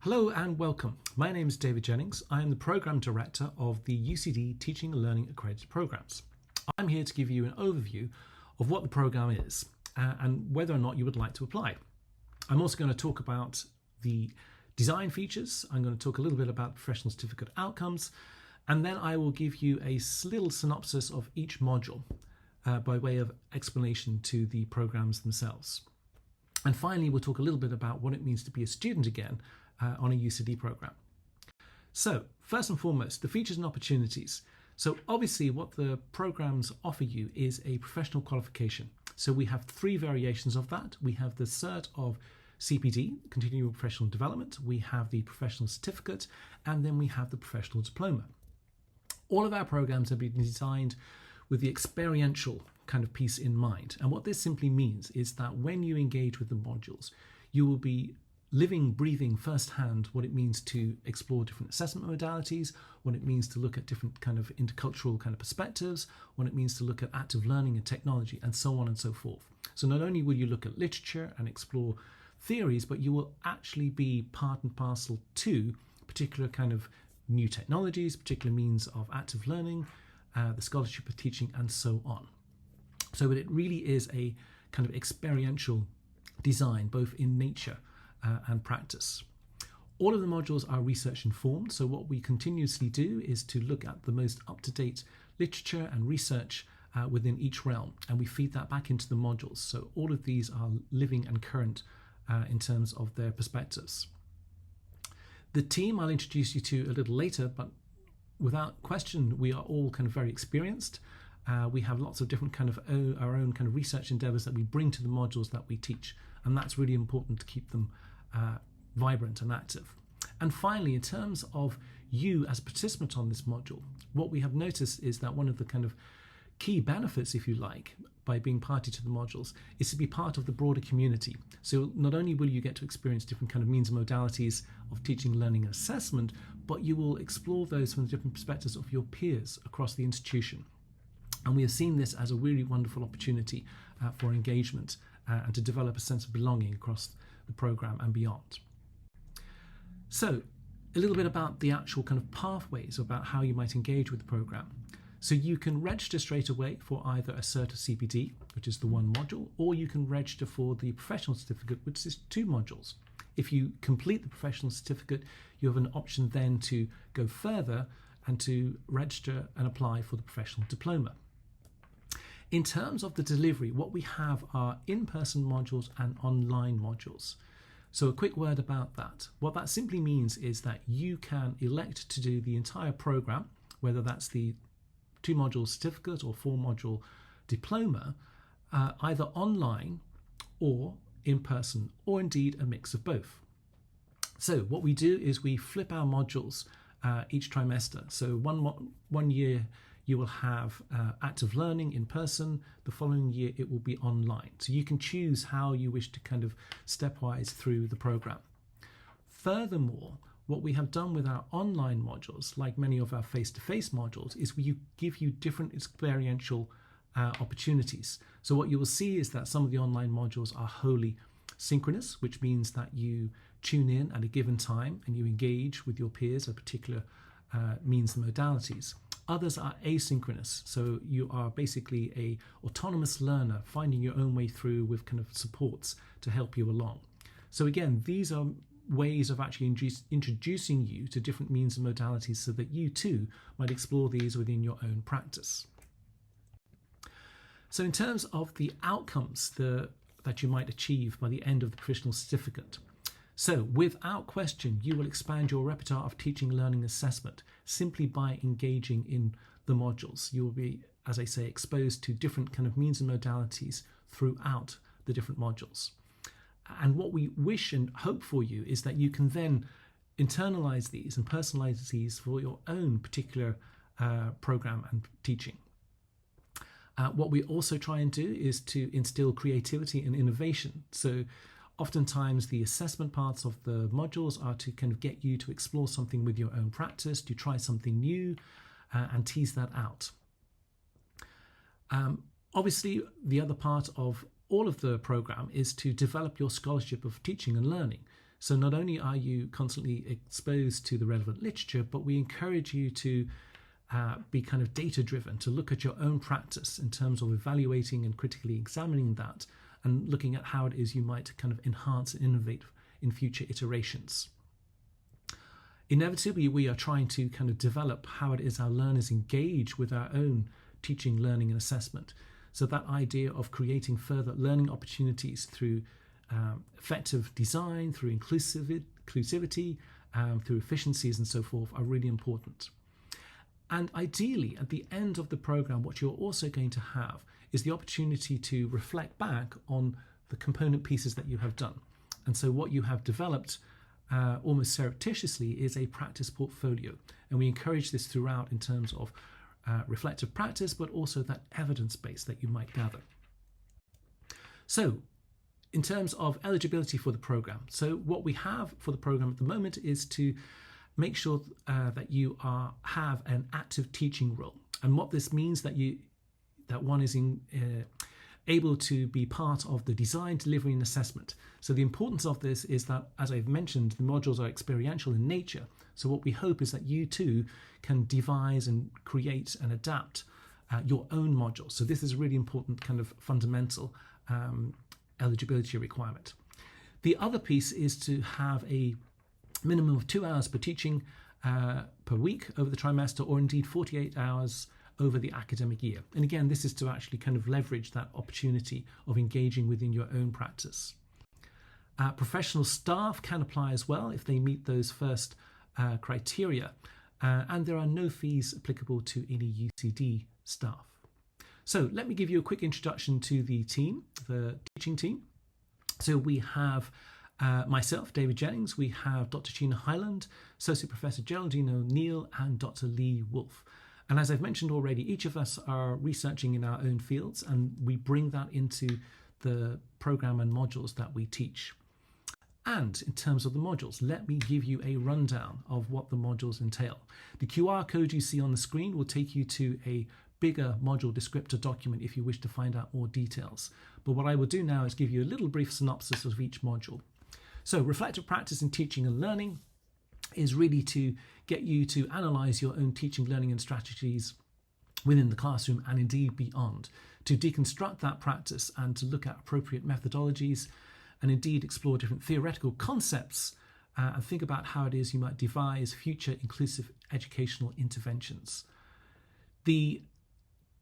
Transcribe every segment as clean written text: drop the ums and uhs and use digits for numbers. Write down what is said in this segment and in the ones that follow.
Hello and welcome. My name is David Jennings. I am the Programme Director of the UCD Teaching and Learning Accredited Programmes. I'm here to give you an overview of what the programme is and whether or not you would like to apply. I'm also going to talk about the design features. I'm going to talk a little bit about professional certificate outcomes, and then I will give you a little synopsis of each module by way of explanation to the programmes themselves. And finally, we'll talk a little bit about what it means to be a student again on a UCD program. So first and foremost, the features and opportunities. So obviously what the programs offer you is a professional qualification. So we have three variations of that. We have the cert of CPD, Continuing Professional Development, we have the professional certificate, and then we have the professional diploma. All of our programs have been designed with the experiential kind of piece in mind. And what this simply means is that when you engage with the modules, you will be living, breathing firsthand what it means to explore different assessment modalities, what it means to look at different kind of intercultural kind of perspectives, what it means to look at active learning and technology, and so on and so forth. So not only will you look at literature and explore theories, but you will actually be part and parcel to particular kind of new technologies, particular means of active learning, the scholarship of teaching, and so on. So it really is a kind of experiential design, both in nature and practice. All of the modules are research informed, so what we continuously do is to look at the most up-to-date literature and research within each realm, and we feed that back into the modules. So all of these are living and current in terms of their perspectives. The team I'll introduce you to a little later, but without question we are all kind of very experienced. We have lots of different kind of our own kind of research endeavours that we bring to the modules that we teach, and that's really important to keep them vibrant and active. And finally, in terms of you as a participant on this module, what we have noticed is that one of the kind of key benefits, if you like, by being party to the modules is to be part of the broader community. So not only will you get to experience different kind of means and modalities of teaching, learning and assessment, but you will explore those from the different perspectives of your peers across the institution. And we have seen this as a really wonderful opportunity for engagement and to develop a sense of belonging across the programme and beyond. So a little bit about the actual kind of pathways about how you might engage with the programme. So you can register straight away for either a cert of CPD, which is the one module, or you can register for the professional certificate, which is two modules. If you complete the professional certificate, you have an option then to go further and to register and apply for the professional diploma. In terms of the delivery, what we have are in-person modules and online modules. So a quick word about that. What that simply means is that you can elect to do the entire program, whether that's the 2-module certificate or 4-module diploma, either online or in person, or indeed a mix of both. So what we do is we flip our modules each trimester. So one year you will have active learning in person, the following year it will be online. So you can choose how you wish to kind of stepwise through the program. Furthermore, what we have done with our online modules, like many of our face-to-face modules, is we give you different experiential opportunities. So what you will see is that some of the online modules are wholly synchronous, which means that you tune in at a given time and you engage with your peers at particular means and modalities. Others are asynchronous, so you are basically a autonomous learner finding your own way through with kind of supports to help you along. So again, these are ways of actually introducing you to different means and modalities so that you too might explore these within your own practice. So in terms of the outcomes that you might achieve by the end of the professional certificate, so without question, you will expand your repertoire of teaching, learning, assessment simply by engaging in the modules. You will be, as I say, exposed to different kind of means and modalities throughout the different modules. And what we wish and hope for you is that you can then internalize these and personalize these for your own particular program and teaching. What we also try and do is to instill creativity and innovation. So oftentimes the assessment parts of the modules are to kind of get you to explore something with your own practice, to try something new and tease that out. Obviously, the other part of all of the program is to develop your scholarship of teaching and learning. So not only are you constantly exposed to the relevant literature, but we encourage you to be kind of data driven, to look at your own practice in terms of evaluating and critically examining that and looking at how it is you might kind of enhance and innovate in future iterations. Inevitably, we are trying to kind of develop how it is our learners engage with our own teaching, learning and assessment. So that idea of creating further learning opportunities through effective design, through inclusivity, through efficiencies and so forth are really important. And ideally, at the end of the program, what you're also going to have is the opportunity to reflect back on the component pieces that you have done. And so what you have developed almost surreptitiously is a practice portfolio. And we encourage this throughout in terms of reflective practice, but also that evidence base that you might gather. So in terms of eligibility for the program, so what we have for the program at the moment is to make sure that you have an active teaching role. And what this means that one is able to be part of the design, delivery and assessment. So the importance of this is that, as I've mentioned, the modules are experiential in nature. So what we hope is that you too can devise and create and adapt your own modules. So this is a really important kind of fundamental eligibility requirement. The other piece is to have a minimum of 2 hours per teaching per week over the trimester, or indeed 48 hours over the academic year. And again, this is to actually kind of leverage that opportunity of engaging within your own practice. Professional staff can apply as well if they meet those first criteria, and there are no fees applicable to any UCD staff. So let me give you a quick introduction to the team, the teaching team. So we have myself, David Jennings, we have Dr. Gina Hyland, Associate Professor Geraldine O'Neill, and Dr. Lee Wolfe. And as I've mentioned already, each of us are researching in our own fields, and we bring that into the program and modules that we teach. And in terms of the modules, let me give you a rundown of what the modules entail. The QR code you see on the screen will take you to a bigger module descriptor document if you wish to find out more details. But what I will do now is give you a little brief synopsis of each module. So reflective practice in teaching and learning is really to get you to analyse your own teaching, learning and strategies within the classroom and indeed beyond, to deconstruct that practice and to look at appropriate methodologies and indeed explore different theoretical concepts and think about how it is you might devise future inclusive educational interventions. The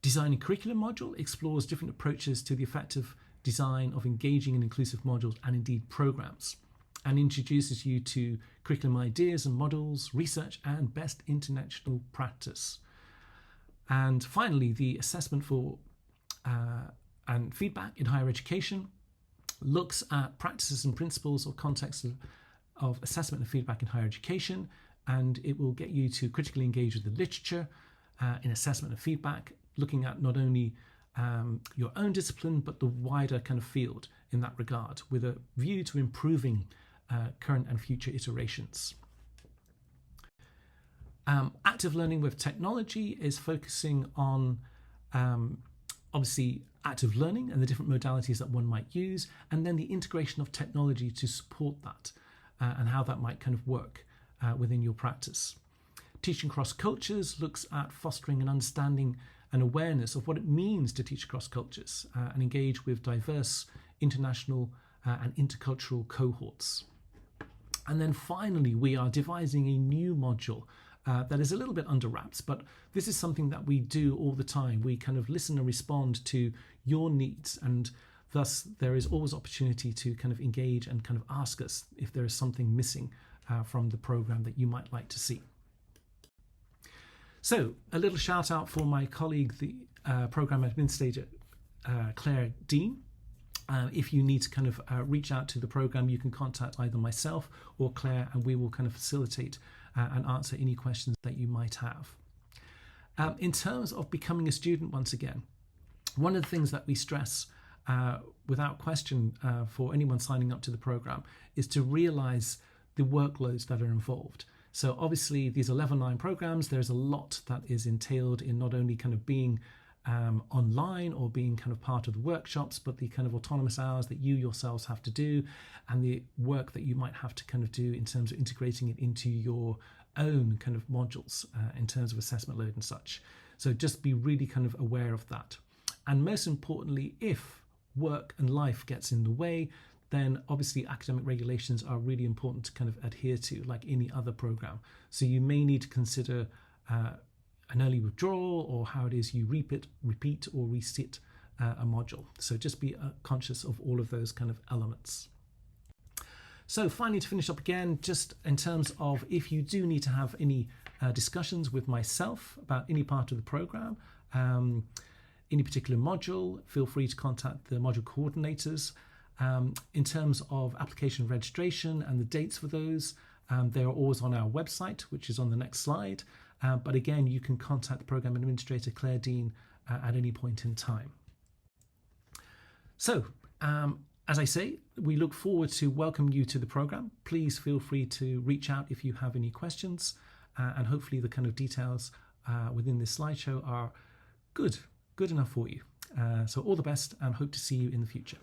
Designing Curriculum module explores different approaches to the effective design of engaging and inclusive modules and indeed programs, and introduces you to curriculum ideas and models, research and best international practice. And finally, the Assessment for and Feedback in Higher Education looks at practices and principles or contexts of assessment and feedback in higher education, and it will get you to critically engage with the literature in assessment and feedback, looking at not only your own discipline but the wider kind of field in that regard, with a view to improving current and future iterations. Active learning with technology is focusing on obviously active learning and the different modalities that one might use, and then the integration of technology to support that and how that might kind of work within your practice. Teaching Across Cultures looks at fostering an understanding and awareness of what it means to teach across cultures and engage with diverse international and intercultural cohorts. And then finally, we are devising a new module that is a little bit under wraps, but this is something that we do all the time. We kind of listen and respond to your needs, and thus there is always opportunity to kind of engage and kind of ask us if there is something missing from the program that you might like to see. So a little shout out for my colleague, the program administrator, Claire Dean. If you need to kind of reach out to the program, you can contact either myself or Claire, and we will kind of facilitate and answer any questions that you might have. In terms of becoming a student, once again, one of the things that we stress without question for anyone signing up to the program is to realise the workloads that are involved. So obviously these are level 9 programs. There's a lot that is entailed in not only kind of being online or being kind of part of the workshops, but the kind of autonomous hours that you yourselves have to do, and the work that you might have to kind of do in terms of integrating it into your own kind of modules in terms of assessment load and such. So just be really kind of aware of that. And most importantly, if work and life gets in the way, then obviously academic regulations are really important to kind of adhere to, like any other program. So you may need to consider an early withdrawal, or how it is you repeat or resit a module. So just be conscious of all of those kind of elements. So finally, to finish up again, just in terms of if you do need to have any discussions with myself about any part of the program, any particular module, feel free to contact the module coordinators. In terms of application registration and the dates for those, they are always on our website, which is on the next slide. But again, you can contact the program administrator, Claire Dean, at any point in time. So, as I say, we look forward to welcoming you to the program. Please feel free to reach out if you have any questions, and hopefully the kind of details within this slideshow are good enough for you. So all the best, and hope to see you in the future.